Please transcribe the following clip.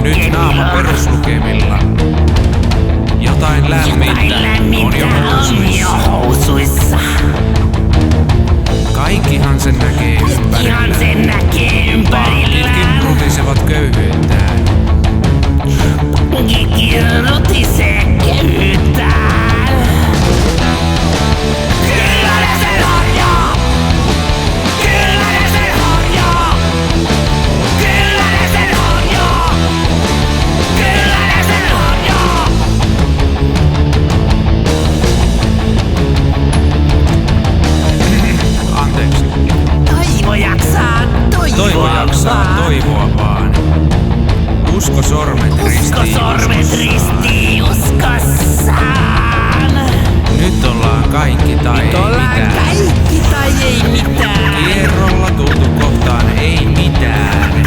Nyt naama peruslukemilla. Jotain lämmintä on jo housuissa. Kaikkihan sen näkee ympärillään. Pankitkin rutisevat köyhyyttään. Pankitkin rutisee köyhyyttään. Kyllä ne sen harjaa! Kyllä ne sen harjaa! Kyllä ne sen harjaa! Kyllä ne sen harjaa! Anteeksi. Toivo jaksaa Toivoa vaan. Usko sormet ristiin uskossaan. Nyt ollaan kaikki tai ei mitään. Kaikki tai ei mitään. Kierrolla tultu kohtaan ei mitään.